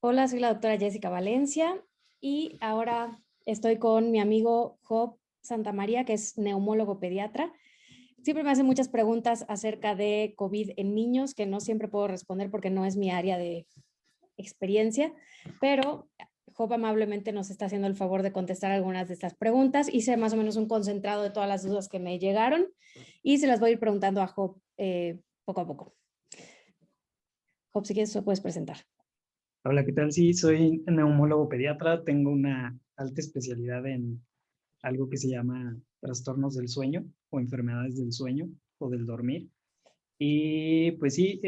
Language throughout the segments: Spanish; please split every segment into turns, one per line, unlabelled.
Hola, soy la doctora Jessica Valencia y ahora estoy con mi amigo Job Santamaría, que es neumólogo pediatra. Siempre me hacen muchas preguntas acerca de COVID en niños que no siempre puedo responder porque no es mi área de experiencia, pero Job amablemente nos está haciendo el favor de contestar algunas de estas preguntas. Hice más o menos un concentrado de todas las dudas que me llegaron y se las voy a ir preguntando a Job poco a poco. Job, si quieres, puedes presentar.
Hola, ¿qué tal? Sí, soy neumólogo pediatra, tengo una alta especialidad en algo que se llama trastornos del sueño o enfermedades del sueño o del dormir. Y pues sí,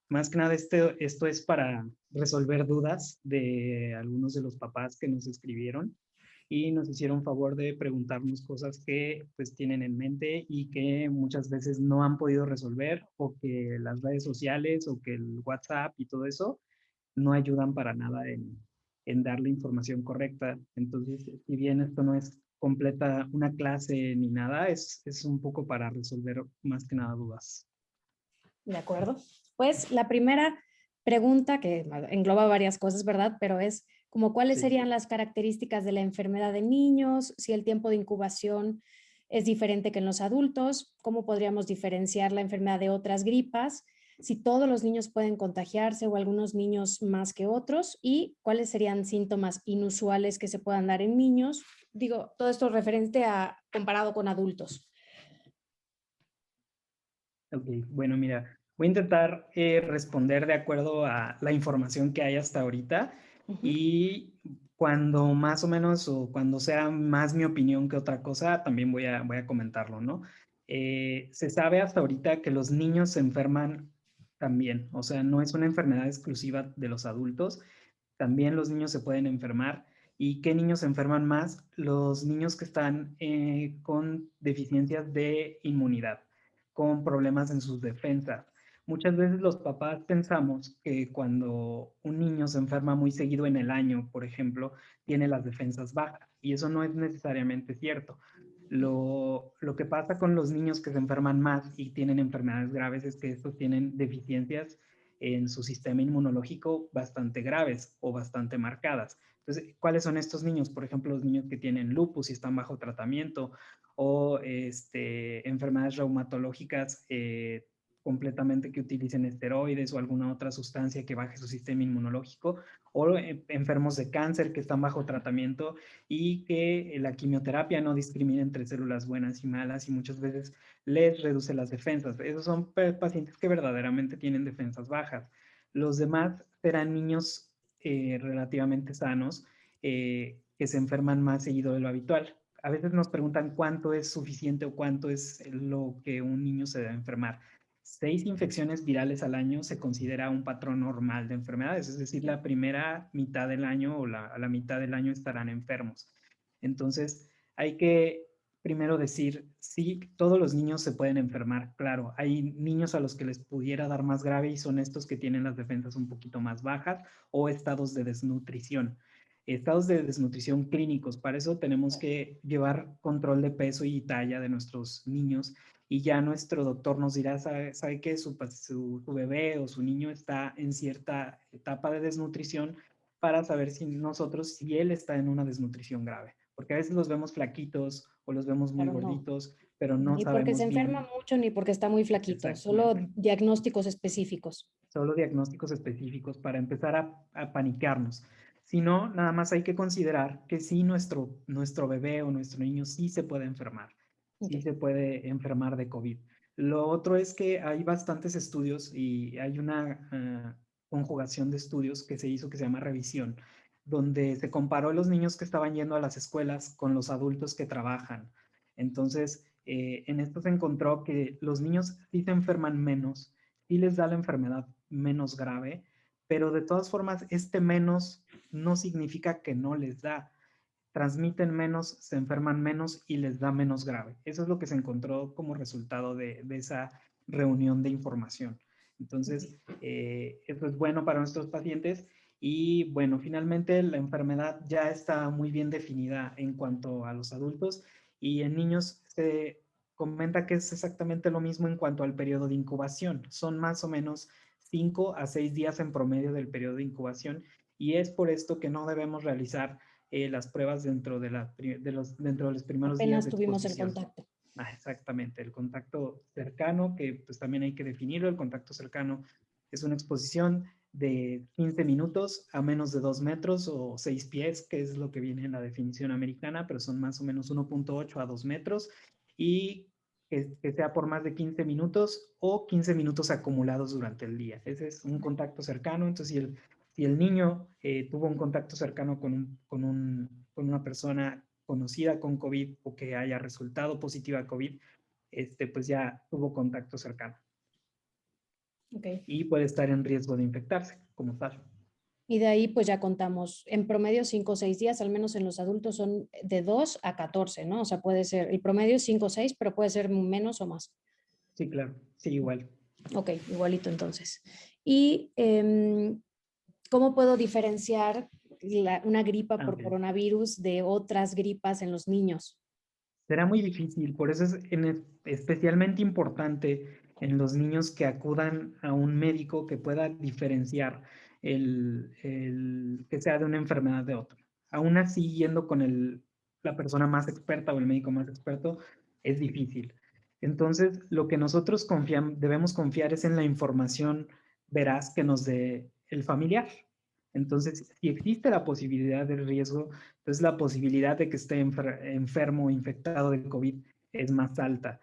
más que nada esto es para resolver dudas de algunos de los papás que nos escribieron y nos hicieron favor de preguntarnos cosas que pues tienen en mente y que muchas veces no han podido resolver o que las redes sociales o que el WhatsApp y todo eso no ayudan para nada en dar la información correcta. Entonces, si bien esto no es completa una clase ni nada, es un poco para resolver más que nada dudas.
De acuerdo. Pues la primera pregunta, que engloba varias cosas, ¿verdad? Pero es como cuáles
Sí.
serían las características de la enfermedad de niños, si el tiempo de incubación es diferente que en los adultos, cómo podríamos diferenciar la enfermedad de otras gripas, si todos los niños pueden contagiarse o algunos niños más que otros y cuáles serían síntomas inusuales que se puedan dar en niños. Digo, todo esto referente a comparado con adultos.
Ok, bueno, mira, voy a intentar responder de acuerdo a la información que hay hasta ahorita
Ujú.
y cuando más o menos o cuando sea más mi opinión que otra cosa, también voy a comentarlo, ¿no? Se sabe hasta ahorita que los niños se enferman también, o sea, no es una enfermedad exclusiva de los adultos, también los niños se pueden enfermar. ¿Y qué niños se enferman más? Los niños que están con deficiencias de inmunidad, con problemas en sus defensas. Muchas veces los papás pensamos que cuando un niño se enferma muy seguido en el año, por ejemplo, tiene las defensas bajas, y eso no es necesariamente cierto. Lo que pasa con los niños que se enferman más y tienen enfermedades graves es que estos tienen deficiencias en su sistema inmunológico bastante graves o bastante marcadas. Entonces, ¿cuáles son estos niños? Por ejemplo, los niños que tienen lupus y están bajo tratamiento o enfermedades reumatológicas completamente que utilicen esteroides o alguna otra sustancia que baje su sistema inmunológico, o enfermos de cáncer que están bajo tratamiento y que la quimioterapia no discrimina entre células buenas y malas y muchas veces les reduce las defensas. Esos son pacientes que verdaderamente tienen defensas bajas. Los demás serán niños relativamente sanos que se enferman más seguido de lo habitual. A veces nos preguntan cuánto es suficiente o cuánto es lo que un niño se debe enfermar. 6 infecciones virales al año se considera un patrón normal de enfermedades, es decir, la primera mitad del año o la mitad del año estarán enfermos. Entonces, hay que primero decir, sí, todos los niños se pueden enfermar, claro. Hay niños a los que les pudiera dar más grave y son estos que tienen las defensas un poquito más bajas o estados de desnutrición. Estados de desnutrición clínicos, para eso tenemos que llevar control de peso y talla de nuestros niños y ya nuestro doctor nos dirá, sabe que su bebé o su niño está en cierta etapa de desnutrición para saber si él está en una desnutrición grave. Porque a veces los vemos flaquitos o los vemos muy
Claro, no.
gorditos, pero no
Ni porque se
sabemos
enferma
bien
mucho, ni porque está muy flaquito, solo
exactamente.
diagnósticos específicos.
Solo diagnósticos específicos para empezar a panicarnos. Si no, nada más hay que considerar que sí, nuestro bebé o nuestro niño sí se puede enfermar, sí
Okay.
se puede enfermar de COVID. Lo otro es que hay bastantes estudios y hay una conjugación de estudios que se hizo que se llama revisión, donde se comparó los niños que estaban yendo a las escuelas con los adultos que trabajan. Entonces, en esto se encontró que los niños sí se enferman menos, sí les da la enfermedad menos grave, pero de todas formas, este menos no significa que no les da. Transmiten menos, se enferman menos y les da menos grave. Eso es lo que se encontró como resultado de esa reunión de información. Entonces, eso es bueno para nuestros pacientes y bueno, finalmente la enfermedad ya está muy bien definida en cuanto a los adultos y en niños comenta que es exactamente lo mismo en cuanto al periodo de incubación. Son más o menos 5 a 6 días en promedio del periodo de incubación, y es por esto que no debemos realizar las pruebas dentro de los primeros días
Apenas
de
tuvimos el
exposición.
contacto.
Exactamente, el contacto cercano, que pues también hay que definirlo. El contacto cercano es una exposición de 15 minutos a menos de 2 metros o 6 pies, que es lo que viene en la definición americana, pero son más o menos 1.8 a 2 metros, y que sea por más de 15 minutos o 15 minutos acumulados durante el día. Ese es un contacto cercano. Entonces, si el niño tuvo un contacto cercano con una persona conocida con COVID o que haya resultado positiva a COVID, pues ya tuvo contacto cercano.
Okay.
Y puede estar en riesgo de infectarse como tal.
Y de ahí pues ya contamos, en promedio 5 o 6 días, al menos en los adultos son de 2 a 14, ¿no? O sea, puede ser, el promedio es 5 o 6, pero puede ser menos o más.
Sí, claro, sí, igual.
Ok, igualito entonces. ¿Y cómo puedo diferenciar una gripa por
Okay.
coronavirus de otras gripas en los niños?
Será muy difícil, por eso es especialmente importante en los niños que acudan a un médico que pueda diferenciar que sea de una enfermedad de otra. Aún así, yendo con la persona más experta o el médico más experto, es difícil. Entonces, lo que nosotros debemos confiar es en la información veraz que nos dé el familiar. Entonces, si existe la posibilidad del riesgo, entonces la posibilidad de que esté enfermo o infectado de COVID es más alta.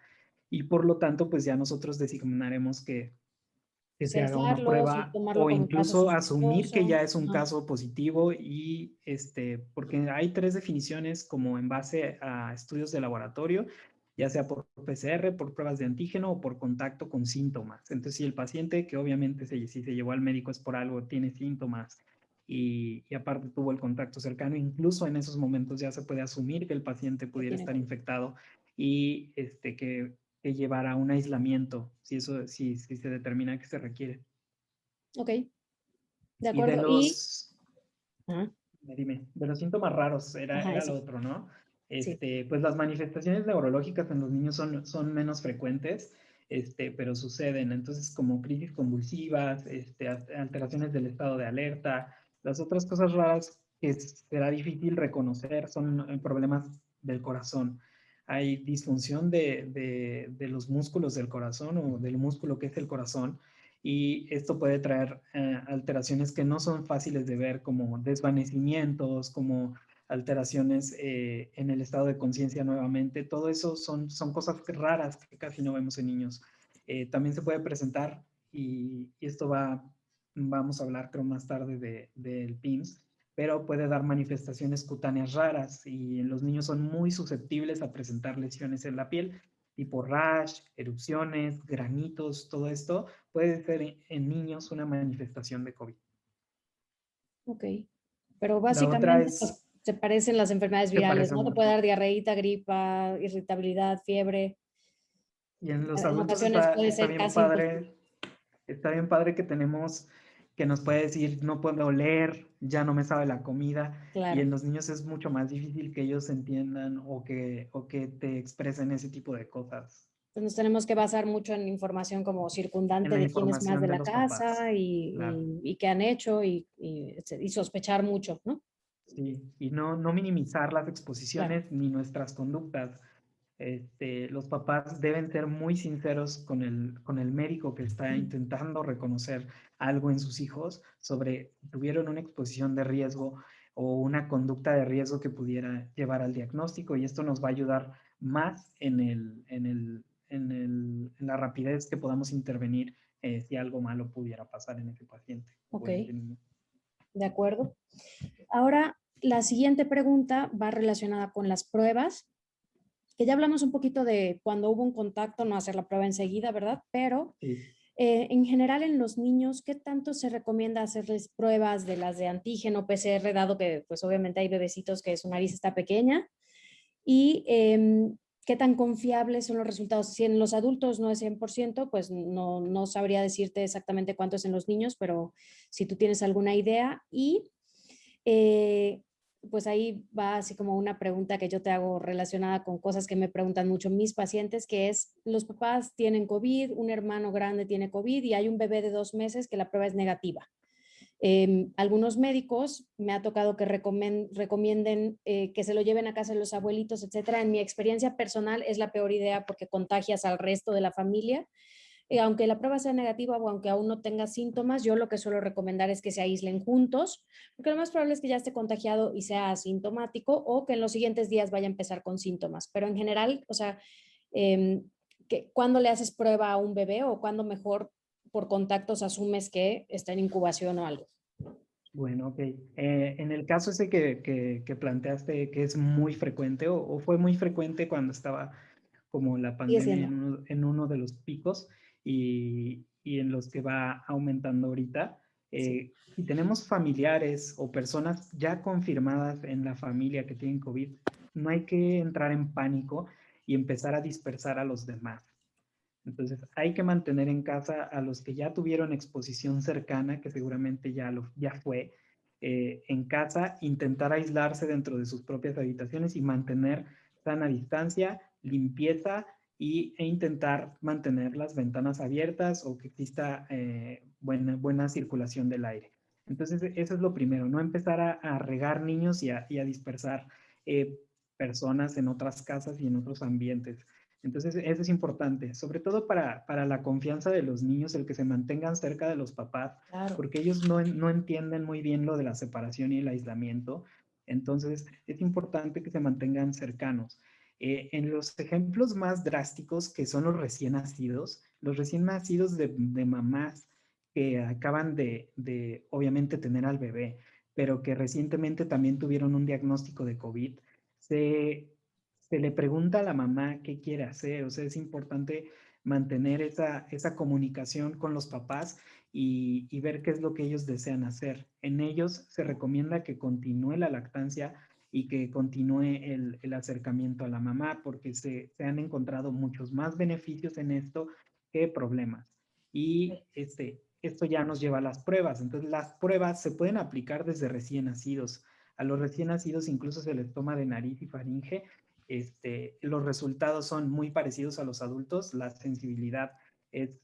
Y por lo tanto, pues ya nosotros designaremos que se haga una
Cesarlos o
prueba
tomarlo
o
como caso
incluso asumir que
sospechoso.
ya es un
Ajá.
caso positivo, y porque hay 3 definiciones como en base a estudios de laboratorio, ya sea por PCR, por pruebas de antígeno o por contacto con síntomas. Entonces, si el paciente, que obviamente si se llevó al médico es por algo, tiene síntomas y aparte tuvo el contacto cercano, incluso en esos momentos ya se puede asumir que el paciente
Que
pudiera
tiene
estar
COVID.
infectado, y que llevará un aislamiento, si se determina que se requiere.
Ok, de
Y de
acuerdo. Y,
los,
ajá,
dime, de los síntomas raros
ajá,
era
eso,
lo otro, ¿no?
sí.
Pues las manifestaciones neurológicas en los niños son menos frecuentes, pero suceden. Entonces, como crisis convulsivas, alteraciones del estado de alerta. Las otras cosas raras que será difícil reconocer son problemas del corazón. Hay disfunción de los músculos del corazón o del músculo que es el corazón, y esto puede traer alteraciones que no son fáciles de ver, como desvanecimientos, como alteraciones en el estado de conciencia nuevamente. Todo eso son cosas raras que casi no vemos en niños. También se puede presentar, y esto vamos a hablar creo más tarde del PIMS, pero puede dar manifestaciones cutáneas raras, y los niños son muy susceptibles a presentar lesiones en la piel, tipo rash, erupciones, granitos. Todo esto puede ser en niños una manifestación de COVID.
Ok, pero
La otra
básicamente pues, se parecen las enfermedades
se
virales,
parece
¿no? Te puede
mucho.
dar diarreíta, gripa, irritabilidad, fiebre.
Y en los
En
adultos
ocasiones puede
está
ser
bien
casi imposible.
padre, que nos puede decir, no puedo oler, ya no me sabe la comida. Y
Claro.
en los niños es mucho más difícil que ellos entiendan o que te expresen ese tipo de cosas
Entonces nos tenemos que basar mucho en información como
en
circundante
la
de quién es más
información
de
de
la
los papás.
casa
Claro.
y qué han hecho y sospechar mucho, ¿no?
Sí, y no minimizar las
Claro.
exposiciones ni nuestras conductas. Los papás deben ser muy sinceros con el médico que está
Ujú.
intentando reconocer algo en sus hijos sobre si tuvieron una exposición de riesgo o una conducta de riesgo que pudiera llevar al diagnóstico, y esto nos va a ayudar más en la rapidez que podamos intervenir si algo malo pudiera pasar en ese paciente o
Ok,
en ese niño.
de acuerdo. Ahora, la siguiente pregunta va relacionada con las pruebas, que ya hablamos un poquito de cuando hubo un contacto, no hacer la prueba enseguida, ¿verdad? Pero
Sí.
en general en los niños, ¿qué tanto se recomienda hacerles pruebas de las de antígeno, PCR, dado que pues obviamente hay bebecitos que su nariz está pequeña? Y qué tan confiables son los resultados. Si en los adultos no es 100%, pues no sabría decirte exactamente cuánto es en los niños, pero si tú tienes alguna idea. Y eh, pues ahí va así como una pregunta que yo te hago relacionada con cosas que me preguntan mucho mis pacientes, que es, los papás tienen COVID, un hermano grande tiene COVID y hay un bebé de 2 meses que la prueba es negativa. Algunos médicos me ha tocado que recomienden que se lo lleven a casa de los abuelitos, etcétera. En mi experiencia personal es la peor idea porque contagias al resto de la familia. Aunque la prueba sea negativa o aunque aún no tenga síntomas, yo lo que suelo recomendar es que se aíslen juntos, porque lo más probable es que ya esté contagiado y sea asintomático o que en los siguientes días vaya a empezar con síntomas. Pero en general, o sea, eh, ¿cuándo le haces prueba a un bebé o cuándo mejor por contactos asumes que está en incubación o algo?
Bueno, ok. En el caso ese que planteaste, que es muy frecuente o fue muy frecuente cuando estaba como la
Sigue
pandemia
siendo.
en uno de los picos y en los que va aumentando ahorita,
Sí.
si tenemos familiares o personas ya confirmadas en la familia que tienen COVID, no hay que entrar en pánico y empezar a dispersar a los demás. Entonces, hay que mantener en casa a los que ya tuvieron exposición cercana, que seguramente ya fue, en casa, intentar aislarse dentro de sus propias habitaciones y mantener sana distancia, limpieza e intentar mantener las ventanas abiertas o que exista buena circulación del aire. Entonces, eso es lo primero, no empezar a regar niños y a dispersar eh, personas en otras casas y en otros ambientes. Entonces, eso es importante, sobre todo para la confianza de los niños, el que se mantengan cerca de los papás,
Claro.
porque ellos no entienden muy bien lo de la separación y el aislamiento. Entonces, es importante que se mantengan cercanos. En los ejemplos más drásticos, que son los recién nacidos de mamás que acaban obviamente, tener al bebé, pero que recientemente también tuvieron un diagnóstico de COVID, se, se le pregunta a la mamá qué quiere hacer. O sea, es importante mantener esa comunicación con los papás y ver qué es lo que ellos desean hacer. En ellos se recomienda que continúe la lactancia y que continúe el acercamiento a la mamá, porque se han encontrado muchos más beneficios en esto que problemas. Y esto ya nos lleva a las pruebas. Entonces, las pruebas se pueden aplicar desde recién nacidos. A los recién nacidos incluso se les toma de nariz y faringe. Los resultados son muy parecidos a los adultos. La sensibilidad es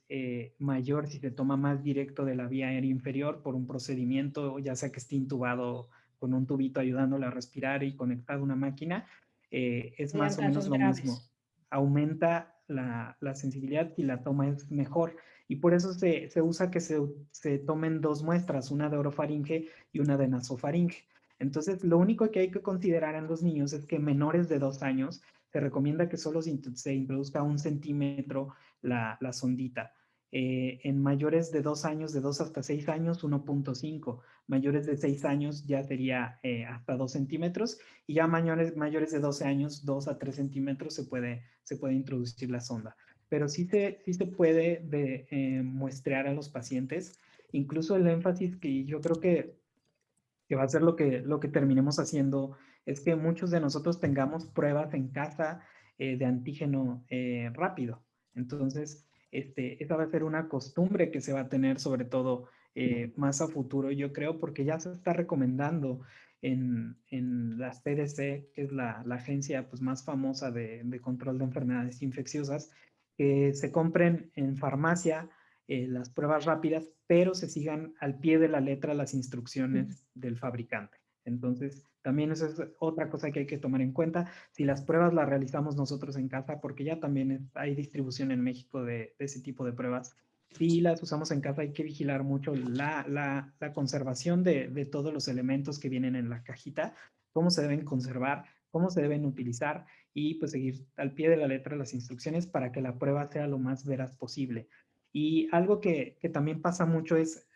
mayor si se toma más directo de la vía aérea inferior por un procedimiento, ya sea que esté intubado con un tubito ayudándole a respirar y conectado a una máquina, es
Serían
más o menos
casos
lo mismo.
graves.
Aumenta la sensibilidad y la toma es mejor. Y por eso se usa que se tomen dos muestras, una de orofaringe y una de nasofaringe. Entonces, lo único que hay que considerar en los niños es que menores de 2 años se recomienda que solo se introduzca 1 centímetro la sondita. En mayores de 2 años, de 2 hasta 6 años, 1,5. Mayores de 6 años ya sería hasta 2 centímetros. Y ya mayores de 12 años, 2 a 3 centímetros se puede introducir la sonda. Pero sí se puede muestrear a los pacientes. Incluso el énfasis que yo creo que va a ser lo que terminemos haciendo, es que muchos de nosotros tengamos pruebas en casa de antígeno rápido. Entonces, esa va a ser una costumbre que se va a tener, sobre todo más a futuro, yo creo, porque ya se está recomendando en la CDC, que es la agencia pues, más famosa de control de enfermedades infecciosas, que se compren en farmacia las pruebas rápidas, pero se sigan al pie de la letra las instrucciones del fabricante. Entonces, también eso es otra cosa que hay que tomar en cuenta. Si las pruebas las realizamos nosotros en casa, porque ya también hay distribución en México de ese tipo de pruebas, si las usamos en casa hay que vigilar mucho la conservación de todos los elementos que vienen en la cajita, cómo se deben conservar, cómo se deben utilizar y pues seguir al pie de la letra las instrucciones para que la prueba sea lo más veraz posible. Y algo que también pasa mucho es,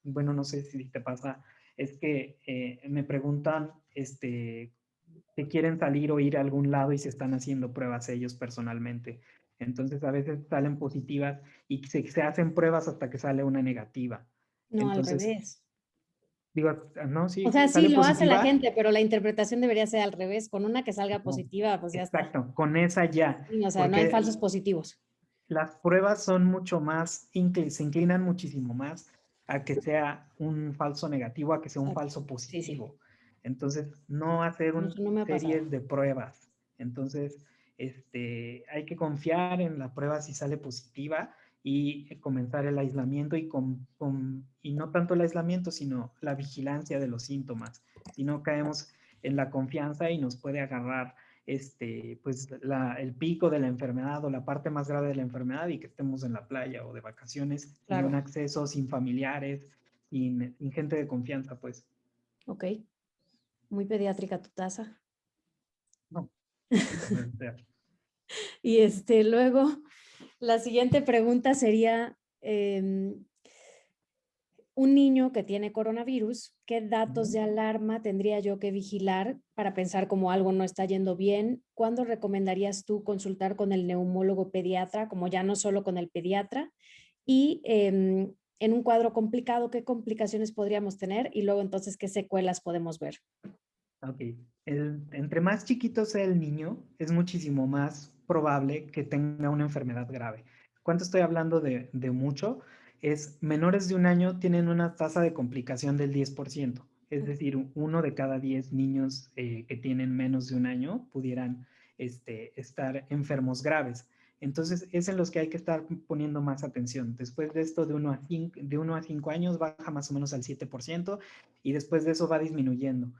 bueno, no sé si te pasa, es que me preguntan que quieren salir o ir a algún lado y se están haciendo pruebas ellos personalmente. Entonces a veces salen positivas y se hacen pruebas hasta que sale una negativa.
No, al
Entonces,
revés.
digo, no,
O
sí,
sea, sí,
sale
lo hace la
positiva.
gente, pero la interpretación debería ser al revés. Con una que salga
No,
positiva, pues ya está.
exacto, con esa ya,
Sí, o sea, no hay
porque
falsos positivos.
las pruebas son mucho más, se inclinan muchísimo más a que sea un falso negativo, a que sea un
Exacto.
falso
Sí, sí.
positivo. Entonces, no hacer
Eso no me ha pasado.
series de pruebas. Entonces, hay que confiar en la prueba si sale positiva y comenzar el aislamiento y no tanto el aislamiento, sino la vigilancia de los síntomas. Si no caemos en la confianza y nos puede agarrar pues el pico de la enfermedad o la parte más grave de la enfermedad y que estemos en la playa o de vacaciones sin un
Claro,
acceso, sin familiares, sin gente de confianza, pues.
ok. Muy pediátrica tu taza.
No, no debe ser.
Y luego, la siguiente pregunta sería, un niño que tiene coronavirus, ¿qué datos
Ujú.
de alarma tendría yo que vigilar para pensar como algo no está yendo bien? ¿Cuándo recomendarías tú consultar con el neumólogo pediatra, como ya no solo con el pediatra? Y en un cuadro complicado, ¿qué complicaciones podríamos tener? Y luego entonces, ¿qué secuelas podemos ver?
Ok. Entre más chiquito sea el niño, es muchísimo más probable que tenga una enfermedad grave. ¿Cuánto estoy hablando de mucho? Es menores de un año tienen una tasa de complicación del 10%. Es decir, uno de cada 10 niños que tienen menos de un año pudieran estar enfermos graves. Entonces, es en los que hay que estar poniendo más atención. Después de esto, de 1 a 5 años baja más o menos al 7% y después de eso va disminuyendo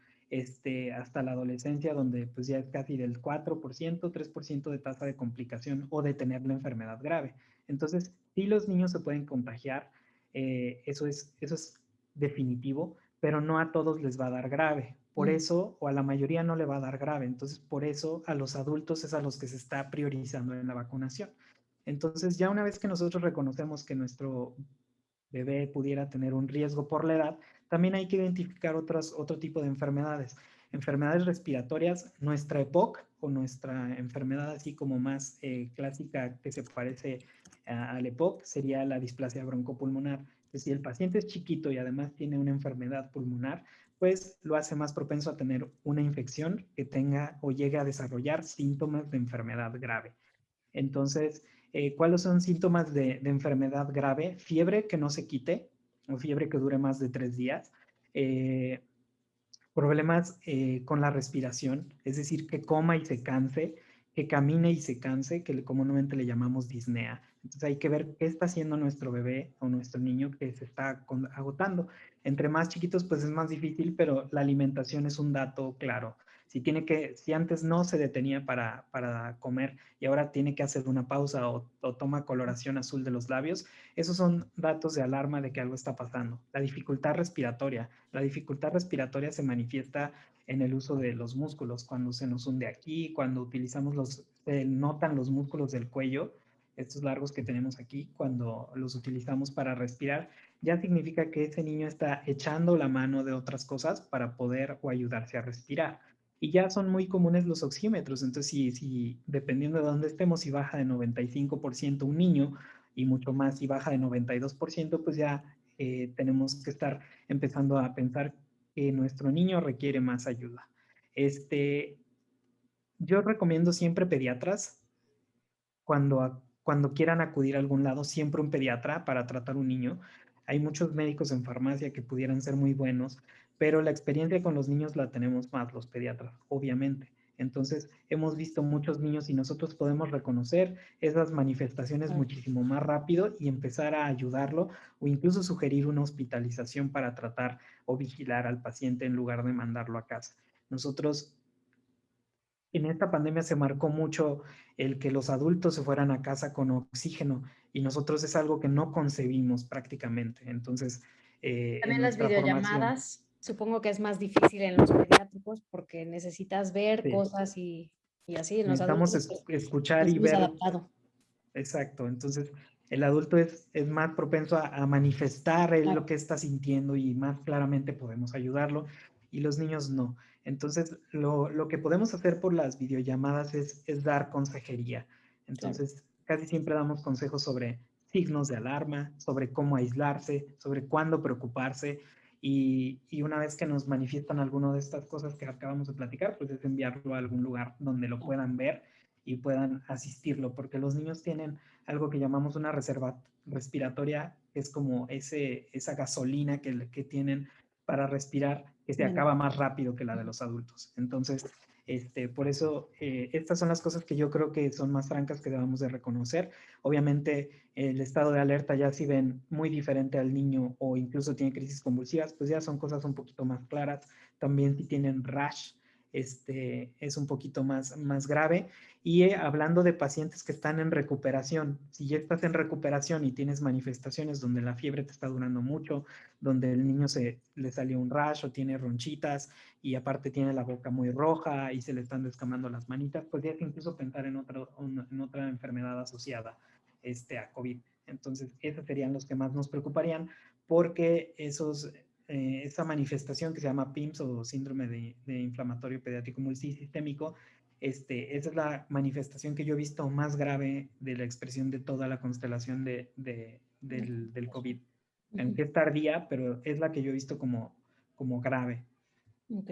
hasta la adolescencia, donde pues ya es casi del 4%, 3% de tasa de complicación o de tener la enfermedad grave. Entonces, sí los niños se pueden contagiar, eso es definitivo, pero no a todos les va a dar grave. Por
Mm,
eso, o a la mayoría no le va a dar grave. Entonces, por eso a los adultos es a los que se está priorizando en la vacunación. Entonces, ya una vez que nosotros reconocemos que nuestro bebé pudiera tener un riesgo por la edad, también hay que identificar otro tipo de enfermedades. Enfermedades respiratorias, nuestra EPOC o nuestra enfermedad así como más clásica que se parece al EPOC sería la displasia broncopulmonar. Que si el paciente es chiquito y además tiene una enfermedad pulmonar, pues lo hace más propenso a tener una infección que tenga o llegue a desarrollar síntomas de enfermedad grave. Entonces, ¿cuáles son síntomas de enfermedad grave? Fiebre que no se quite o fiebre que dure más de 3 días. Eh, Problemas con la respiración, es decir, que coma y se canse, que camine y se canse, que comúnmente le llamamos disnea. Entonces hay que ver qué está haciendo nuestro bebé o nuestro niño que se está agotando. Entre más chiquitos, pues es más difícil, pero la alimentación es un dato claro. Si antes no se detenía para comer y ahora tiene que hacer una pausa o toma coloración azul de los labios, esos son datos de alarma de que algo está pasando. La dificultad respiratoria se manifiesta en el uso de los músculos, cuando se nos hunde aquí, cuando utilizamos se notan los músculos del cuello, estos largos que tenemos aquí, cuando los utilizamos para respirar, ya significa que ese niño está echando la mano de otras cosas para poder o ayudarse a respirar. Y ya son muy comunes los oxímetros, entonces si dependiendo de dónde estemos, si baja de 95% un niño y mucho más si baja de 92%, pues ya tenemos que estar empezando a pensar que nuestro niño requiere más ayuda. Este, yo recomiendo siempre pediatras cuando quieran acudir a algún lado, siempre un pediatra para tratar un niño. Hay muchos médicos en farmacia que pudieran ser muy buenos, pero la experiencia con los niños la tenemos más los pediatras, obviamente. Entonces, hemos visto muchos niños y nosotros podemos reconocer esas manifestaciones
claro.
muchísimo más rápido y empezar a ayudarlo o incluso sugerir una hospitalización para tratar o vigilar al paciente en lugar de mandarlo a casa. Nosotros en esta pandemia se marcó mucho el que los adultos se fueran a casa con oxígeno y nosotros es algo que no concebimos prácticamente. Entonces, en
También las
nuestra formación,
videollamadas, supongo que es más difícil en los pediátricos porque necesitas ver
sí,
cosas y así. En los
necesitamos
adultos, pues,
escuchar
es
y
más
ver
adaptado.
exacto. Entonces, el adulto es más propenso a manifestar lo
Claro,
que está sintiendo y más claramente podemos ayudarlo y los niños no. Entonces, lo que podemos hacer por las videollamadas es dar consejería.
claro.
Entonces, casi siempre damos consejos sobre signos de alarma, sobre cómo aislarse, sobre cuándo preocuparse. Y una vez que nos manifiestan alguna de estas cosas que acabamos de platicar, pues es enviarlo a algún lugar donde lo
Claro.
puedan ver y puedan asistirlo, porque los niños tienen algo que llamamos una reserva respiratoria, que es como esa gasolina que tienen para respirar que se
Bueno,
acaba más rápido que la de los adultos. Entonces, por eso, estas son las cosas que yo creo que son más francas que debamos de reconocer. Obviamente, el estado de alerta ya si ven muy diferente al niño o incluso tiene crisis convulsivas, pues ya son cosas un poquito más claras. También si tienen rash, es un poquito más grave. Y hablando de pacientes que están en recuperación, si ya estás en recuperación y tienes manifestaciones donde la fiebre te está durando mucho, donde el niño le salió un rash o tiene ronchitas y aparte tiene la boca muy roja y se le están descamando las manitas, pues ya es incluso pensar en otra enfermedad asociada a COVID. Entonces, esos serían los que más nos preocuparían porque esa manifestación que se llama PIMS o síndrome de inflamatorio pediátrico multisistémico, esa es la manifestación que yo he visto más grave de la expresión de toda la constelación del COVID. Aunque es tardía, pero es la que yo he visto como grave.
ok.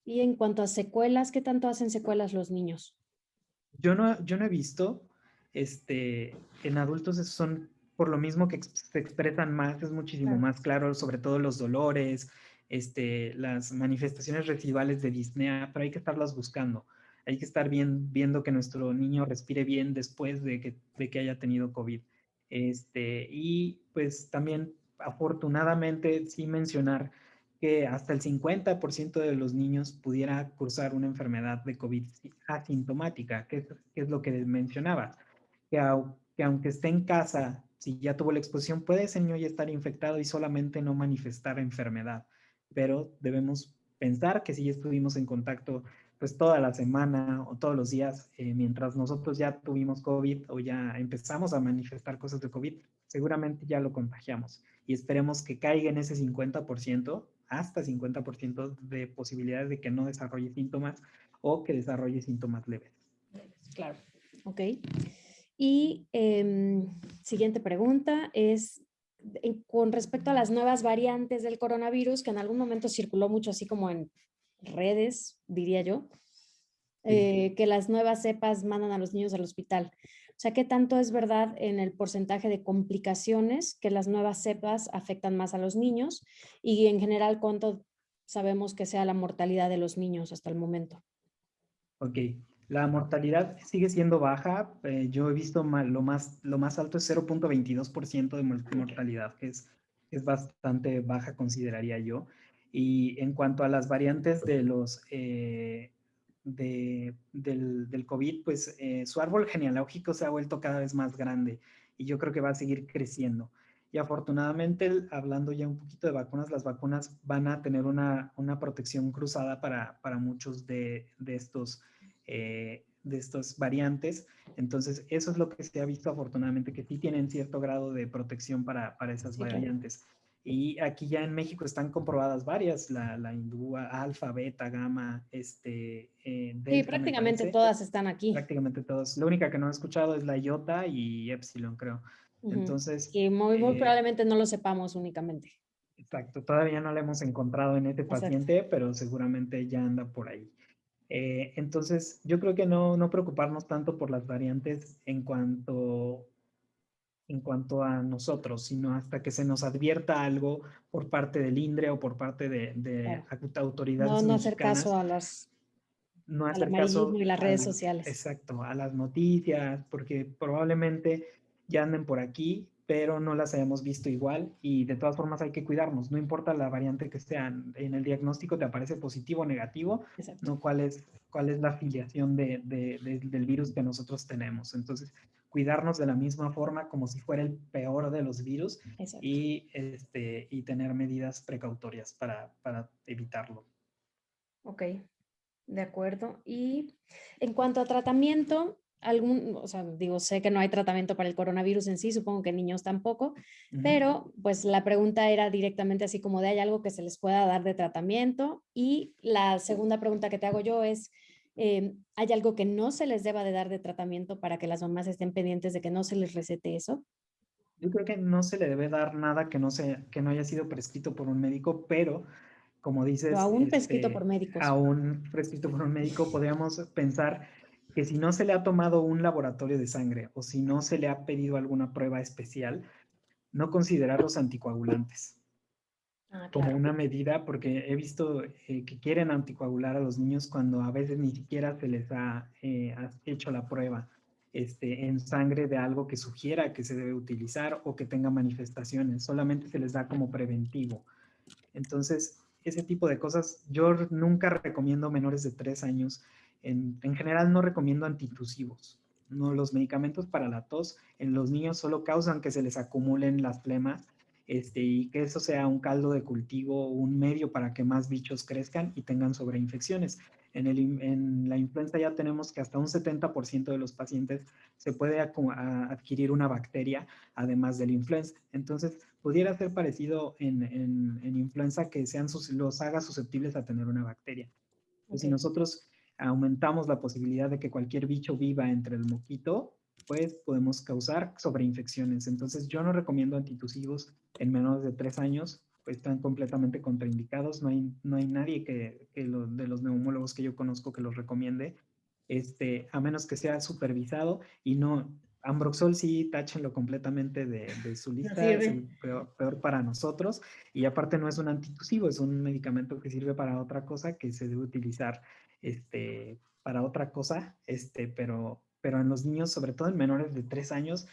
Y en cuanto a secuelas, ¿qué tanto hacen secuelas los niños?
Yo no he visto, en adultos son, por lo mismo que se expresan más, es muchísimo
Claro.
más claro, sobre todo los dolores, las manifestaciones residuales de disnea, pero hay que estarlas buscando. Hay que estar viendo que nuestro niño respire bien después de que haya tenido COVID. Y pues también, afortunadamente, sí mencionar que hasta el 50% de los niños pudiera cursar una enfermedad de COVID asintomática, que es lo que mencionaba, que aunque esté en casa, si ya tuvo la exposición, puede ese niño ya estar infectado y solamente no manifestar enfermedad, pero debemos pensar que si ya estuvimos en contacto pues toda la semana o todos los días, mientras nosotros ya tuvimos COVID o ya empezamos a manifestar cosas de COVID, seguramente ya lo contagiamos y esperemos que caiga en ese 50%, hasta 50% de posibilidades de que no desarrolle síntomas o que desarrolle síntomas leves.
Claro. Ok. Y siguiente pregunta es con respecto a las nuevas variantes del coronavirus, que en algún momento circuló mucho así como en redes, diría yo,
Sí.
que las nuevas cepas mandan a los niños al hospital. O sea, ¿qué tanto es verdad en el porcentaje de complicaciones que las nuevas cepas afectan más a los niños? Y en general, ¿cuánto sabemos que sea la mortalidad de los niños hasta el momento?
Ok, la mortalidad sigue siendo baja. Yo he visto lo más alto es 0.22% de
Okay.
mortalidad, es bastante baja, consideraría yo. Y en cuanto a las variantes del COVID, pues su árbol genealógico se ha vuelto cada vez más grande y yo creo que va a seguir creciendo. Y afortunadamente, hablando ya un poquito de vacunas, las vacunas van a tener una protección cruzada para muchos de estas variantes. Entonces, eso es lo que se ha visto afortunadamente, que sí tienen cierto grado de protección para esas
Sí, claro.
variantes. Y aquí ya en México están comprobadas varias, la hindú, alfa, beta, gamma,
Sí,
delta, me
prácticamente
parece,
todas están aquí.
prácticamente todos. La única que no he escuchado es la iota y epsilon, creo.
Ujú.
Entonces,
Y muy probablemente no lo sepamos únicamente.
exacto, todavía no la hemos encontrado en este
Exacto.
paciente, pero seguramente ya anda por ahí. Entonces, yo creo que no preocuparnos tanto por las variantes en cuanto a nosotros, sino hasta que se nos advierta algo por parte del INDRE o por parte de
Claro. No,
autoridades
no hacer caso
mexicanas,
a las,
no
al
hacer
amarillismo
caso
y las redes sociales.
exacto, a las noticias, porque probablemente ya anden por aquí, pero no las hayamos visto igual y de todas formas hay que cuidarnos, no importa la variante que sea, en el diagnóstico te aparece positivo o negativo,
Exacto.
no cuál es la afiliación del virus que nosotros tenemos. Entonces, cuidarnos de la misma forma como si fuera el peor de los virus
Exacto.
y tener medidas precautorias para evitarlo.
Ok, de acuerdo. Y en cuanto a tratamiento, o sea, digo, sé que no hay tratamiento para el coronavirus en sí, supongo que en niños tampoco,
Uh -huh.
pero pues la pregunta era directamente así como de hay algo que se les pueda dar de tratamiento. Y la segunda pregunta que te hago yo es, ¿hay algo que no se les deba de dar de tratamiento para que las mamás estén pendientes de que no se les recete eso?
Yo creo que no se le debe dar nada que no haya sido prescrito por un médico, pero como
Pero
dices,
aún prescrito por médicos.
aún prescrito por un médico, podríamos pensar que si no se le ha tomado un laboratorio de sangre o si no se le ha pedido alguna prueba especial, no considerar los anticoagulantes.
Ah,
como
claro.
una medida, porque he visto que quieren anticoagular a los niños cuando a veces ni siquiera se les ha hecho la prueba en sangre de algo que sugiera que se debe utilizar o que tenga manifestaciones, solamente se les da como preventivo. Entonces, ese tipo de cosas, yo nunca recomiendo menores de 3 años. En general no recomiendo antitusivos. No, los medicamentos para la tos en los niños solo causan que se les acumulen las flemas y que eso sea un caldo de cultivo, un medio para que más bichos crezcan y tengan sobreinfecciones. En la influenza ya tenemos que hasta un 70% de los pacientes se puede adquirir una bacteria además de la influenza. Entonces, pudiera ser parecido en influenza que los haga susceptibles a tener una bacteria. Entonces, si
Ok.
nosotros aumentamos la posibilidad de que cualquier bicho viva entre el moquito, pues podemos causar sobreinfecciones. Entonces, yo no recomiendo antitusivos en menores de 3 años, pues están completamente contraindicados. No hay nadie de los neumólogos que yo conozco que los recomiende, a menos que sea supervisado y no. Ambroxol sí, táchenlo completamente de su
No
lista, es
sirve.
el peor para nosotros y aparte no es un antitusivo, es un medicamento que sirve para otra cosa que se debe utilizar para otra cosa, pero en los niños, sobre todo en menores de 3 años,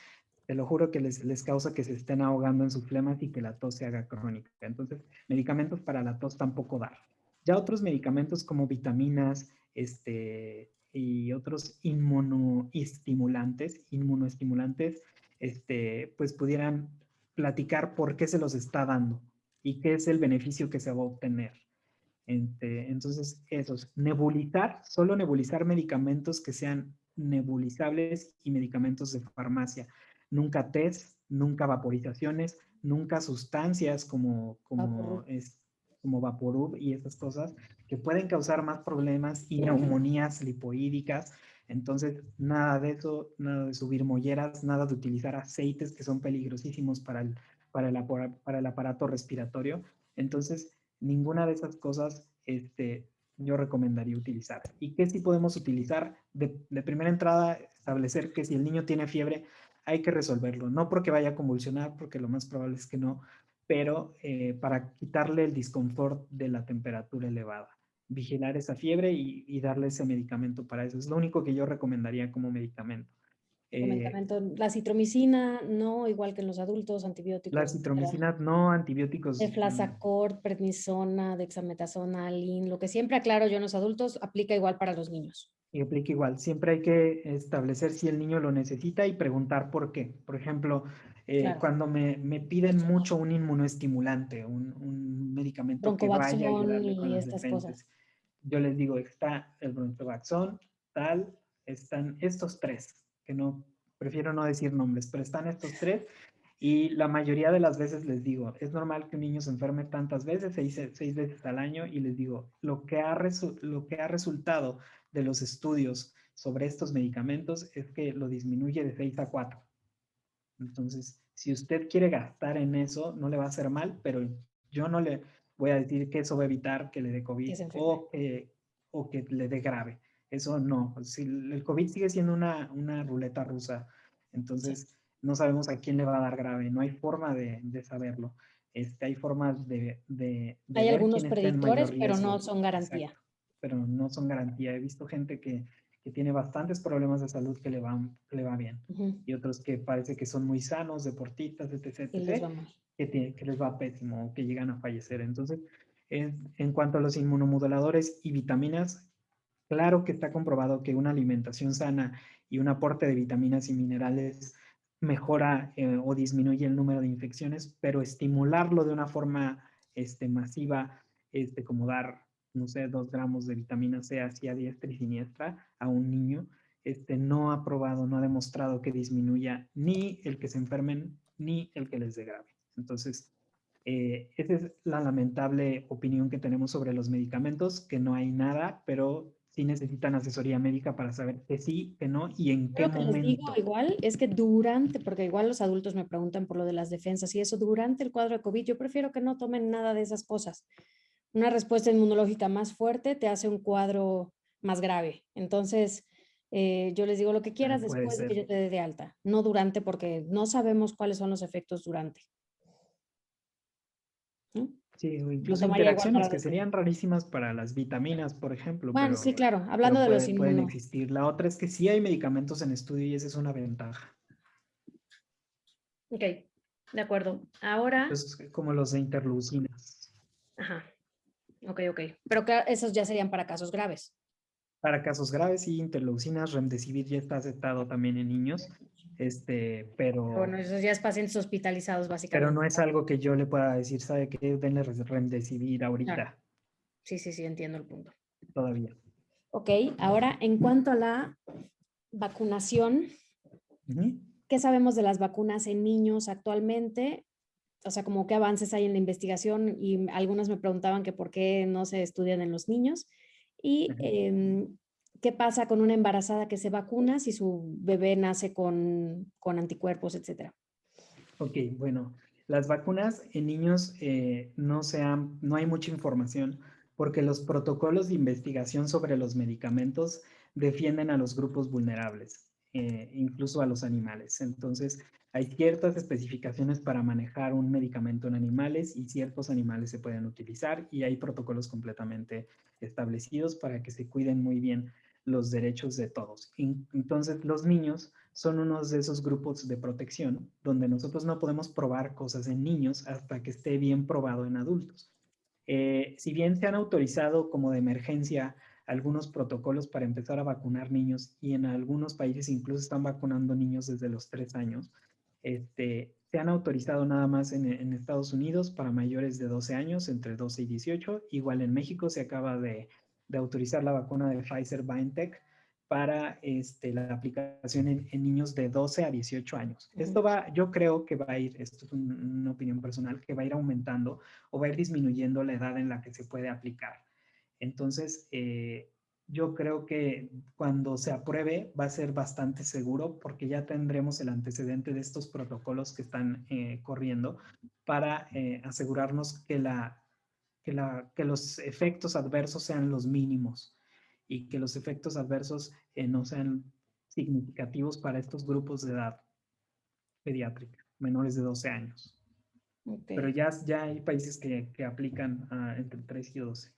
te lo juro que les causa que se estén ahogando en sus flemas y que la tos se haga crónica. Entonces, medicamentos para la tos tampoco dar. Ya otros medicamentos como vitaminas, y otros inmunoestimulantes, pues pudieran platicar por qué se los está dando y qué es el beneficio que se va a obtener. Entonces, esos, nebulizar, solo nebulizar medicamentos que sean nebulizables y medicamentos de farmacia. Nunca test, nunca vaporizaciones, nunca sustancias
Vaporru.
como Vaporub y esas cosas que pueden causar más problemas y neumonías lipoídicas. Entonces, nada de eso, nada de subir molleras, nada de utilizar aceites que son peligrosísimos para el aparato respiratorio. Entonces, ninguna de esas cosas yo recomendaría utilizar. ¿Y qué sí podemos utilizar? De primera entrada, establecer que si el niño tiene fiebre, hay que resolverlo. No porque vaya a convulsionar, porque lo más probable es que no, pero para quitarle el disconfort de la temperatura elevada. Vigilar esa fiebre y darle ese medicamento para eso. Es lo único que yo recomendaría como medicamento. Eh,
Medicamento, la citromicina, no, igual que en los adultos,
la
antibióticos, etcétera.
citromicina, no antibióticos.
Eflasacort, prednisona, dexametasona, Alin, lo que siempre aclaro yo en los adultos, aplica igual para los niños.
Y aplica igual. Siempre hay que establecer si el niño lo necesita y preguntar por qué. Por ejemplo,
Claro.
cuando me piden mucho un inmunoestimulante, un medicamento que vaya a
Broncovaxón
ayudarle con
y
las
estas cosas.
defensas, yo les digo, está el broncovaxón, tal, están estos tres, que no, prefiero no decir nombres, pero están estos tres. Y la mayoría de las veces les digo, es normal que un niño se enferme tantas veces, 6 veces al año, y les digo, lo que ha resultado de los estudios sobre estos medicamentos es que lo disminuye de 6 a 4. Entonces, si usted quiere gastar en eso, no le va a hacer mal, pero yo no le voy a decir que eso va a evitar que le dé
Que
COVID
se enferme.
o que le dé grave. Eso no. Si el COVID sigue siendo una ruleta rusa,
Sí.
entonces no sabemos a quién le va a dar grave. No hay forma de saberlo. Hay formas de
Hay
ver
algunos
quién está en mayor
predictores, pero no
riesgo.
son garantía.
Exacto. Pero no son garantía. He visto gente que tiene bastantes problemas de salud que le va bien
Ujú.
y otros que parece que son muy sanos, deportistas, etc.,
Y les
etc.,
va mal.
que les va pésimo, que llegan a fallecer. Entonces, en cuanto a los inmunomoduladores y vitaminas, claro que está comprobado que una alimentación sana y un aporte de vitaminas y minerales mejora o disminuye el número de infecciones, pero estimularlo de una forma masiva, como dar, no sé, 2 gramos de vitamina C así a diestra y siniestra a un niño, no ha probado, no ha demostrado que disminuya ni el que se enfermen ni el que les dé grave. Entonces, esa es la lamentable opinión que tenemos sobre los medicamentos, que no hay nada, pero sí necesitan asesoría médica para saber que sí, que no y en
Yo
qué
lo que les digo
momento.
igual es que durante, porque igual los adultos me preguntan por lo de las defensas y eso, durante el cuadro de COVID, yo prefiero que no tomen nada de esas cosas. Una respuesta inmunológica más fuerte te hace un cuadro más grave. Entonces, yo les digo lo que quieras
Puede
después de que
ser.
yo te dé de alta, no durante, porque no sabemos cuáles son los efectos durante. ¿No?
Sí, o
lo
incluso
tomaría igual
interacciones
para
que
los niños.
serían rarísimas para las vitaminas, por ejemplo,
Bueno, sí, claro, hablando de los
pueden
inmuno.
existir. La otra es que sí hay medicamentos en estudio y esa es una ventaja.
Ok, de acuerdo. Ahora,
Entonces, como los de interleucinas.
ajá, ok, ok. Pero claro, esos ya serían para casos graves.
Para casos graves y interleucinas, remdesivir ya está aceptado también en niños,
Bueno, esos ya es pacientes hospitalizados,
pero
básicamente.
no es algo que yo le pueda decir, ¿sabe qué? Denle remdesivir
Claro,
ahorita,
sí, sí, sí, entiendo el punto.
todavía.
Ok, ahora en cuanto a la vacunación,
Ujú.
¿qué sabemos de las vacunas en niños actualmente? O sea, como qué avances hay en la investigación y algunos me preguntaban que por qué no se estudian en los niños. Y
Ajá.
qué pasa con una embarazada que se vacuna si su bebé nace con anticuerpos, etcétera.
Ok, bueno, las vacunas en niños no hay mucha información porque los protocolos de investigación sobre los medicamentos defienden a los grupos vulnerables, incluso a los animales. Entonces, hay ciertas especificaciones para manejar un medicamento en animales y ciertos animales se pueden utilizar y hay protocolos completamente establecidos para que se cuiden muy bien los derechos de todos. Entonces, los niños son unos de esos grupos de protección donde nosotros no podemos probar cosas en niños hasta que esté bien probado en adultos. Si bien se han autorizado como de emergencia algunos protocolos para empezar a vacunar niños y en algunos países incluso están vacunando niños desde los 3 años, se han autorizado nada más en Estados Unidos para mayores de 12 años, entre 12 y 18. Igual en México se acaba de autorizar la vacuna de Pfizer BioNTech para la aplicación en niños de 12 a 18 años. Esto va, yo creo que va a ir, esto es una opinión personal, que va a ir aumentando o va a ir disminuyendo la edad en la que se puede aplicar. Entonces, yo creo que cuando se apruebe va a ser bastante seguro porque ya tendremos el antecedente de estos protocolos que están corriendo para asegurarnos que los efectos adversos sean los mínimos y que los efectos adversos no sean significativos para estos grupos de edad pediátrica, menores de 12 años.
Ok,
Pero ya hay países que aplican entre 3 y 12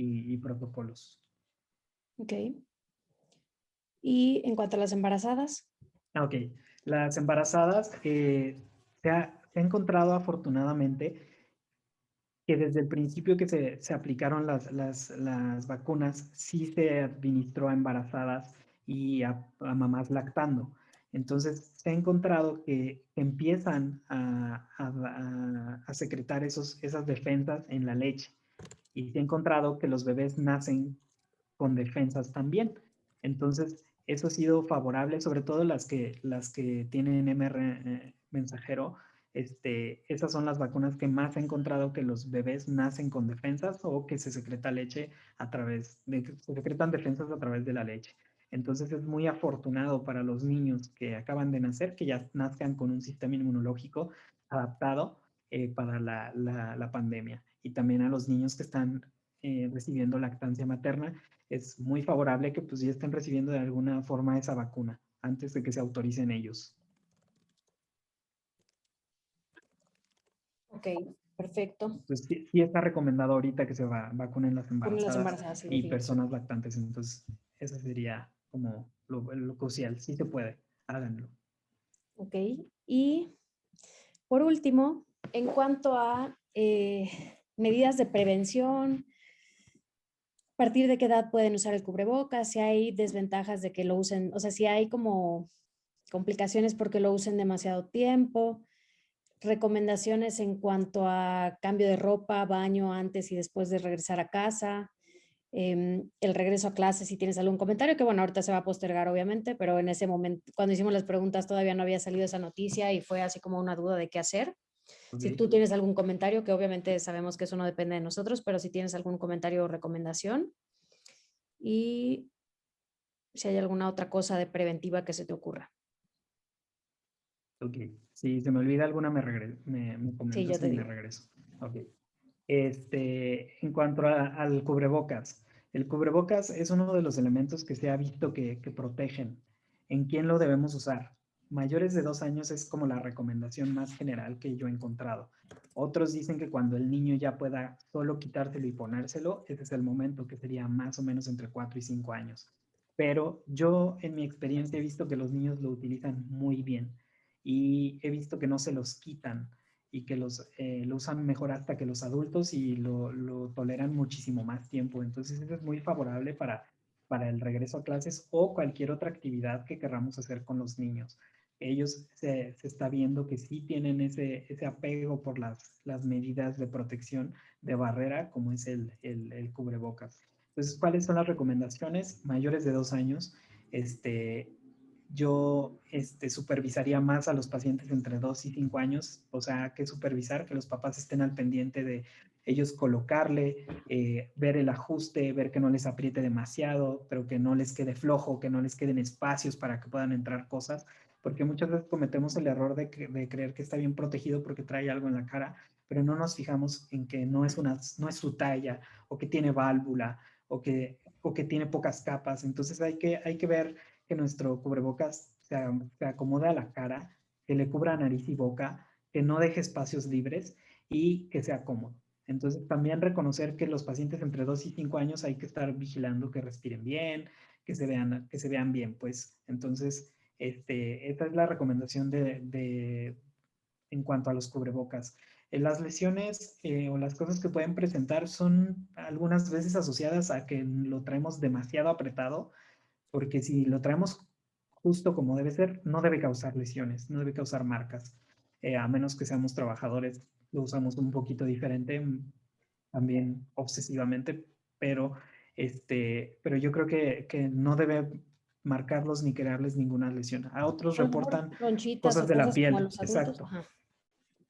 y protocolos.
ok. Y en cuanto a las embarazadas,
Ok, las embarazadas, se ha encontrado afortunadamente que desde el principio que se aplicaron las vacunas, sí se administró a embarazadas y a mamás lactando. Entonces, se ha encontrado que empiezan a secretar esas defensas en la leche. Y se ha encontrado que los bebés nacen con defensas también. Entonces, eso ha sido favorable, sobre todo las que tienen MR mensajero. Esas son las vacunas que más he encontrado que los bebés nacen con defensas o que se secreta leche se secretan defensas a través de la leche. Entonces es muy afortunado para los niños que acaban de nacer que ya nazcan con un sistema inmunológico adaptado para la pandemia. Y también a los niños que están recibiendo lactancia materna, es muy favorable que pues ya estén recibiendo de alguna forma esa vacuna antes de que se autoricen ellos.
ok, perfecto.
Entonces, sí está recomendado ahorita que se vacunen las
Ponen las
embarazadas
embarazadas, sí,
y
definitivo.
personas lactantes. Entonces, eso sería como lo crucial. Sí se puede, háganlo.
Ok. Y por último, en cuanto a medidas de prevención, a partir de qué edad pueden usar el cubrebocas, si hay desventajas de que lo usen, o sea, si hay como complicaciones porque lo usen demasiado tiempo, recomendaciones en cuanto a cambio de ropa, baño antes y después de regresar a casa, el regreso a clase, si tienes algún comentario, que bueno, ahorita se va a postergar obviamente, pero en ese momento, cuando hicimos las preguntas todavía no había salido esa noticia y fue así como una duda de qué hacer. Si tú
Ok.
tienes algún comentario, que obviamente sabemos que eso no depende de nosotros, pero si tienes algún comentario o recomendación y si hay alguna otra cosa de preventiva que se te ocurra.
Ok. Si se me olvida alguna, me
Sí, yo
comentas
te
y me
digo.
regreso. Ok. En cuanto al cubrebocas, el cubrebocas es uno de los elementos que se ha visto que protegen. ¿En quién lo debemos usar? mayores de 2 años es como la recomendación más general que yo he encontrado. Otros dicen que cuando el niño ya pueda solo quitárselo y ponérselo, ese es el momento, que sería más o menos entre 4 y 5 años. Pero yo en mi experiencia he visto que los niños lo utilizan muy bien y he visto que no se los quitan y que lo usan mejor hasta que los adultos y lo toleran muchísimo más tiempo. Entonces eso es muy favorable para el regreso a clases o cualquier otra actividad que queramos hacer con los niños. Ellos se está viendo que sí tienen ese apego por las medidas de protección de barrera, como es el cubrebocas. Entonces, ¿cuáles son las recomendaciones? Mayores de 2 años, yo supervisaría más a los pacientes entre 2 y 5 años, o sea, que supervisar, que los papás estén al pendiente de ellos colocarle, ver el ajuste, ver que no les apriete demasiado, pero que no les quede flojo, que no les queden espacios para que puedan entrar cosas, porque muchas veces cometemos el error de creer que está bien protegido porque trae algo en la cara, pero no nos fijamos en que no es su talla, o que tiene válvula, o que tiene pocas capas. Entonces hay que ver que nuestro cubrebocas se acomode a la cara, que le cubra nariz y boca, que no deje espacios libres y que sea cómodo. Entonces, también reconocer que los pacientes entre 2 y 5 años hay que estar vigilando que respiren bien, que se vean bien, pues. Entonces, esta es la recomendación en cuanto a los cubrebocas. Las lesiones o las cosas que pueden presentar son algunas veces asociadas a que lo traemos demasiado apretado, porque si lo traemos justo como debe ser, no debe causar lesiones, no debe causar marcas, a menos que seamos trabajadores, lo usamos un poquito diferente, también obsesivamente, pero, pero yo creo que no debe marcarlos ni crearles ninguna lesión. A otros
A lo mejor
reportan
ronchitas
cosas
o
de la
cosas como a
piel,
los adultos.
exacto,
Ajá.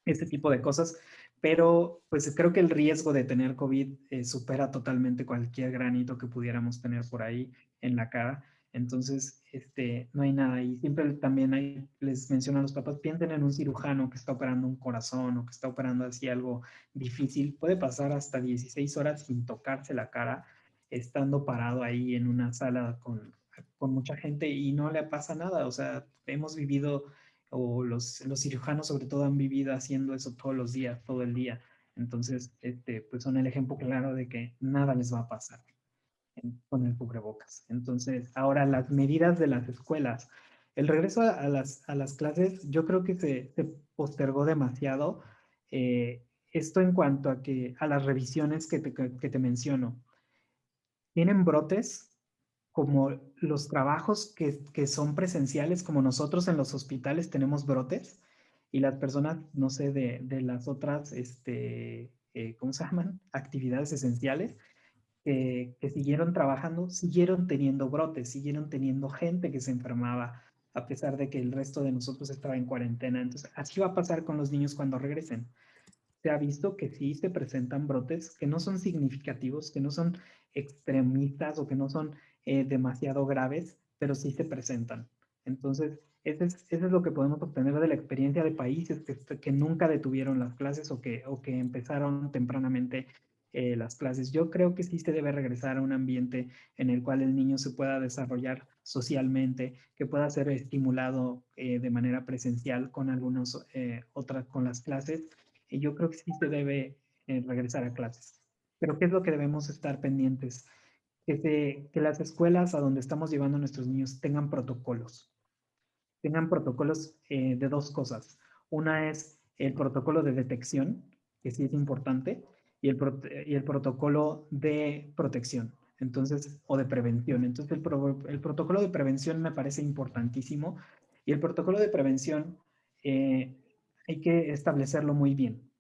este tipo de cosas, pero pues creo que el riesgo de tener COVID supera totalmente cualquier granito que pudiéramos tener por ahí en la cara. Entonces, no hay nada. Y siempre también les menciono a los papás, piensen en un cirujano que está operando un corazón o que está operando así algo difícil. Puede pasar hasta 16 horas sin tocarse la cara, estando parado ahí en una sala con mucha gente y no le pasa nada. O sea, hemos vivido, o los cirujanos sobre todo han vivido haciendo eso todos los días, todo el día. Entonces, pues son el ejemplo claro de que nada les va a pasar con el cubrebocas. Entonces, ahora las medidas de las escuelas. El regreso a las clases, yo creo que se postergó demasiado. Esto en cuanto a las revisiones que te menciono. Tienen brotes como los trabajos que son presenciales, como nosotros en los hospitales tenemos brotes, y las personas, no sé, de las otras, ¿cómo se llaman? Actividades esenciales, que siguieron trabajando, siguieron teniendo brotes, siguieron teniendo gente que se enfermaba, a pesar de que el resto de nosotros estaba en cuarentena. Entonces, así va a pasar con los niños cuando regresen. Se ha visto que sí se presentan brotes que no son significativos, que no son extremistas o que no son demasiado graves, pero sí se presentan. Entonces, eso es lo que podemos obtener de la experiencia de países que nunca detuvieron las clases o que empezaron tempranamente las clases. Yo creo que sí se debe regresar a un ambiente en el cual el niño se pueda desarrollar socialmente, que pueda ser estimulado de manera presencial con con las clases, y yo creo que sí se debe regresar a clases. Pero ¿qué es lo que debemos estar pendientes? Que las escuelas a donde estamos llevando a nuestros niños tengan protocolos de dos cosas. Una es el protocolo de detección, que sí es importante, y el protocolo de protección, entonces, o de prevención. Entonces, el protocolo de prevención me parece importantísimo, y el protocolo de prevención hay que establecerlo muy bien.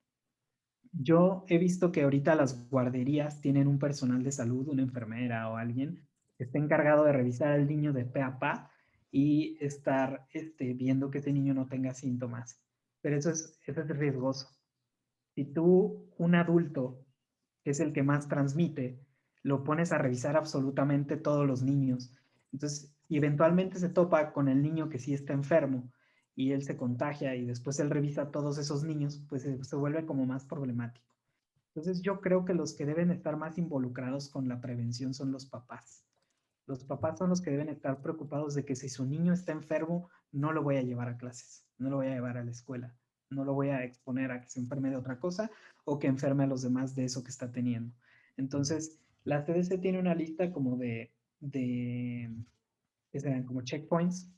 Yo he visto que ahorita las guarderías tienen un personal de salud, una enfermera o alguien que esté encargado de revisar al niño de pe a pa y estar viendo que ese niño no tenga síntomas. Pero eso es riesgoso. Si tú, un adulto, que es el que más transmite, lo pones a revisar absolutamente todos los niños, entonces, y eventualmente se topa con el niño que sí está enfermo y él se contagia y después él revisa a todos esos niños, pues se vuelve como más problemático. Entonces, yo creo que los que deben estar más involucrados con la prevención son los papás. Los papás son los que deben estar preocupados de que si su niño está enfermo, no lo voy a llevar a clases, no lo voy a llevar a la escuela, no lo voy a exponer a que se enferme de otra cosa o que enferme a los demás de eso que está teniendo. Entonces, la CDC tiene una lista como que serán como checkpoints,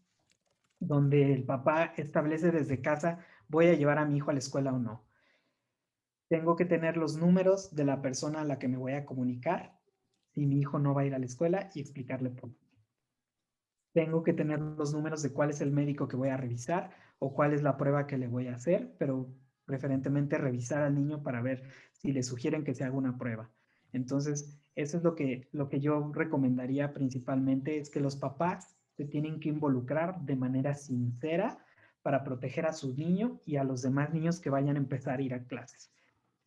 donde el papá establece desde casa, voy a llevar a mi hijo a la escuela o no. Tengo que tener los números de la persona a la que me voy a comunicar si mi hijo no va a ir a la escuela y explicarle por qué. Tengo que tener los números de cuál es el médico que voy a revisar o cuál es la prueba que le voy a hacer, pero preferentemente revisar al niño para ver si le sugieren que se haga una prueba. Entonces, eso es lo que yo recomendaría principalmente, es que los papás se tienen que involucrar de manera sincera para proteger a su niño y a los demás niños que vayan a empezar a ir a clases.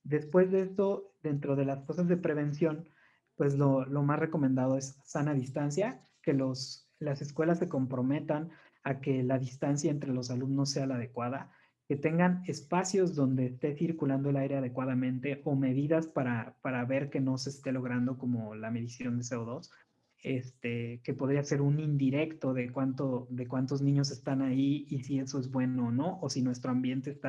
Después de esto, dentro de las cosas de prevención, pues lo más recomendado es sana distancia, que las escuelas se comprometan a que la distancia entre los alumnos sea la adecuada, que tengan espacios donde esté circulando el aire adecuadamente o medidas para ver que no se esté logrando como la medición de CO2, que podría ser un indirecto de cuántos niños están ahí y si eso es bueno o no, o si nuestro ambiente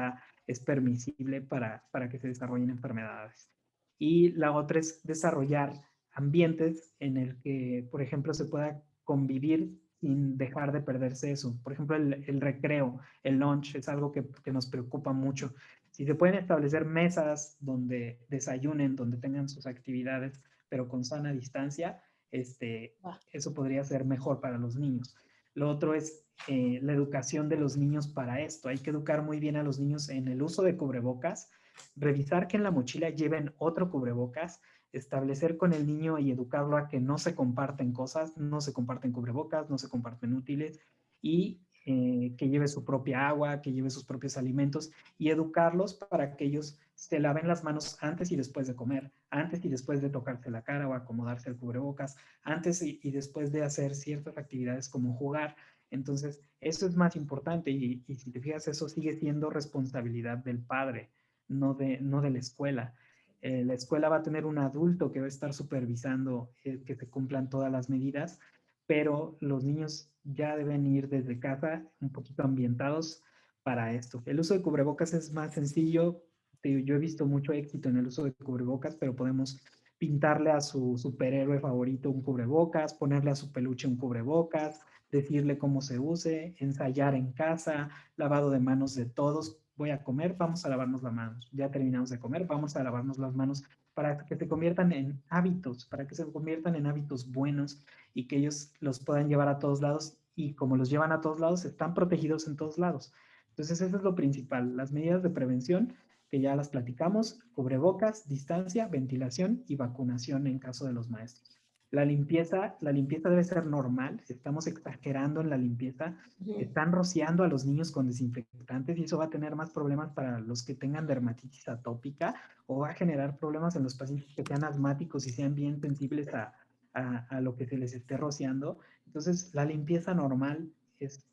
es permisible para que se desarrollen enfermedades. Y la otra es desarrollar ambientes en el que, por ejemplo, se pueda convivir sin dejar de perderse eso. Por ejemplo, el recreo, el lunch, es algo que nos preocupa mucho. Si se pueden establecer mesas donde desayunen, donde tengan sus actividades, pero con sana distancia, eso podría ser mejor para los niños. Lo otro es la educación de los niños para esto. Hay que educar muy bien a los niños en el uso de cubrebocas, revisar que en la mochila lleven otro cubrebocas, establecer con el niño y educarlo a que no se comparten cosas, no se comparten cubrebocas, no se comparten útiles y que lleve su propia agua, que lleve sus propios alimentos y educarlos para que ellos se laven las manos antes y después de comer, antes y después de tocarse la cara o acomodarse el cubrebocas, antes y después de hacer ciertas actividades como jugar. Entonces, eso es más importante y si te fijas, eso sigue siendo responsabilidad del padre, no de la escuela. La escuela va a tener un adulto que va a estar supervisando que se cumplan todas las medidas, pero los niños ya deben ir desde casa un poquito ambientados para esto. El uso de cubrebocas es más sencillo. Yo he visto mucho éxito en el uso de cubrebocas, pero podemos pintarle a su superhéroe favorito un cubrebocas, ponerle a su peluche un cubrebocas, decirle cómo se use, ensayar en casa, lavado de manos de todos. Voy a comer, vamos a lavarnos las manos. Ya terminamos de comer, vamos a lavarnos las manos para que se conviertan en hábitos, para que se conviertan en hábitos buenos y que ellos los puedan llevar a todos lados y como los llevan a todos lados, están protegidos en todos lados. Entonces, eso es lo principal, las medidas de prevención que ya las platicamos, cubrebocas, distancia, ventilación y vacunación en caso de los maestros. La limpieza debe ser normal, estamos exagerando en la limpieza, están rociando a los niños con desinfectantes y eso va a tener más problemas para los que tengan dermatitis atópica o va a generar problemas en los pacientes que sean asmáticos y sean bien sensibles a lo que se les esté rociando. Entonces, la limpieza normal es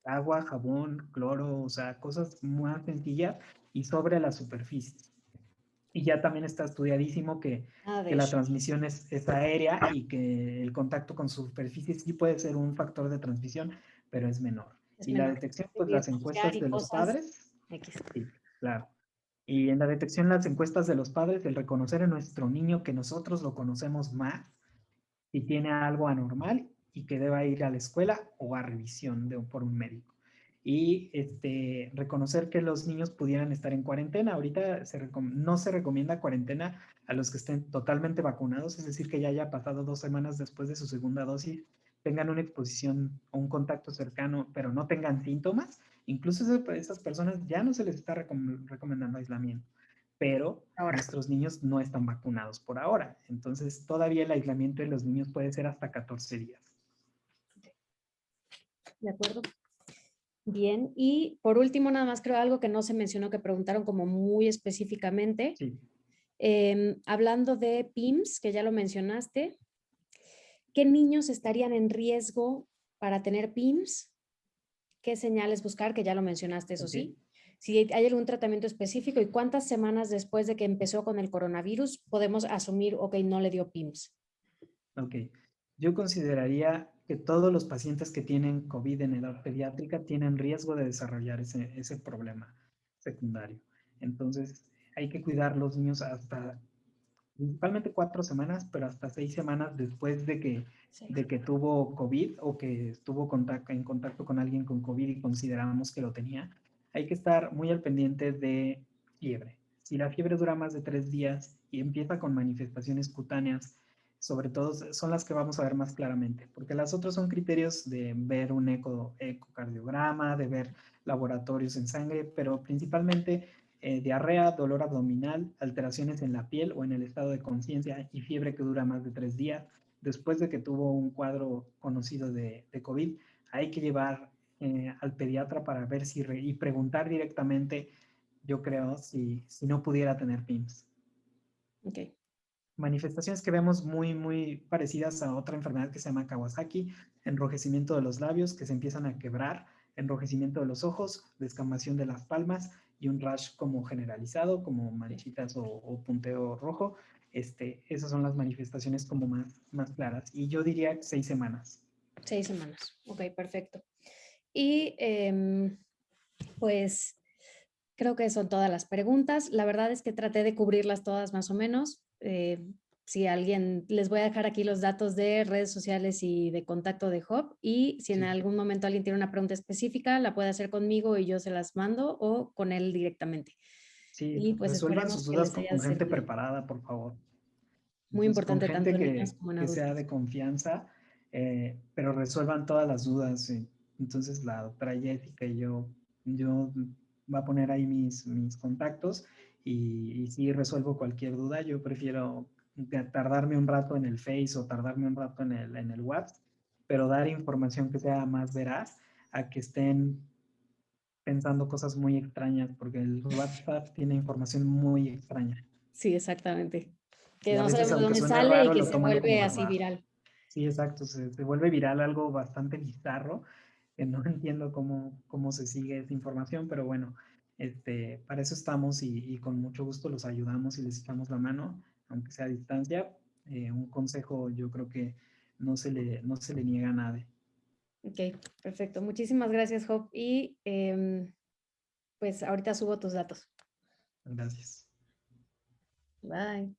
agua, jabón, cloro, o sea, cosas más sencillas y sobre la superficie. Y ya también está estudiadísimo que
De
la
hecho.
transmisión es aérea y que el contacto con superficie sí puede ser un factor de transmisión, pero es menor.
Es
Y la
menor.
detección, pues
Y
las
escuchar
encuestas
y
de los
cosas
padres,
X.
sí, claro. Y en la detección, las encuestas de los padres, el reconocer en nuestro niño que nosotros lo conocemos más, si tiene algo anormal y que deba ir a la escuela o a revisión por un médico. Y reconocer que los niños pudieran estar en cuarentena. Ahorita no se recomienda cuarentena a los que estén totalmente vacunados, es decir, que ya haya pasado 2 semanas después de su segunda dosis, tengan una exposición o un contacto cercano, pero no tengan síntomas. Incluso esas personas ya no se les está recomendando aislamiento, pero
Ahora,
nuestros niños no están vacunados por ahora. Entonces, todavía el aislamiento de los niños puede ser hasta 14 días.
¿de acuerdo? Bien. Y por último, nada más creo algo que no se mencionó, que preguntaron como muy específicamente.
Sí.
Hablando de PIMS, que ya lo mencionaste, ¿qué niños estarían en riesgo para tener PIMS? ¿Qué señales buscar? Que ya lo mencionaste, eso
Ok.
sí. Si hay algún tratamiento específico y cuántas semanas después de que empezó con el coronavirus podemos asumir, ok, no le dio PIMS.
Ok. Yo consideraría que todos los pacientes que tienen COVID en edad pediátrica tienen riesgo de desarrollar ese problema secundario. Entonces, hay que cuidar los niños hasta principalmente 4 semanas, pero hasta 6 semanas después
Sí.
de que tuvo COVID o que estuvo en contacto con alguien con COVID y consideramos que lo tenía. Hay que estar muy al pendiente de fiebre. Si la fiebre dura más de 3 días y empieza con manifestaciones cutáneas, sobre todo son las que vamos a ver más claramente, porque las otras son criterios de ver un ecocardiograma, de ver laboratorios en sangre, pero principalmente diarrea, dolor abdominal, alteraciones en la piel o en el estado de conciencia y fiebre que dura más de 3 días. Después de que tuvo un cuadro conocido de COVID, hay que llevar al pediatra para ver si y preguntar directamente, yo creo, si no pudiera tener PIMS.
Ok.
Manifestaciones que vemos muy parecidas a otra enfermedad que se llama Kawasaki, enrojecimiento de los labios que se empiezan a quebrar, enrojecimiento de los ojos, descamación de las palmas y un rash como generalizado, como manchitas o punteo rojo. Esas son las manifestaciones como más claras. Y yo diría 6 semanas.
6 semanas. Ok, perfecto. Y pues creo que son todas las preguntas. La verdad es que traté de cubrirlas todas más o menos. Si alguien, les voy a dejar aquí los datos de redes sociales y de contacto de Hub, y si en algún momento alguien tiene una pregunta específica, la puede hacer conmigo y yo se las mando, o con él directamente.
Sí,
Y pues
resuelvan
esperemos
sus
que
dudas
les haya
con gente
servido.
preparada, por favor.
Muy
Entonces, con
importante tanto
gente
en niños como en
que sea
adultos.
de confianza, pero resuelvan todas las dudas. Entonces, la doctora Jessica y yo voy a poner ahí mis contactos y si resuelvo cualquier duda, yo prefiero tardarme un rato en el Face o tardarme un rato en el WhatsApp, pero dar información que sea más veraz a que estén pensando cosas muy extrañas, porque el WhatsApp tiene información muy extraña.
Sí, exactamente. Que
Y a
no
veces,
sabemos de
aunque
dónde
suene
sale y
raro,
que
lo
se
toman como
vuelve así
verdad.
viral.
Sí, exacto, se vuelve viral algo bastante bizarro, que no entiendo cómo se sigue esa información, pero bueno, para eso estamos y con mucho gusto los ayudamos y les echamos la mano, aunque sea a distancia. Un consejo yo creo que no se le niega a nadie.
Ok, perfecto. Muchísimas gracias, Job. Y pues ahorita subo tus datos.
Gracias.
Bye.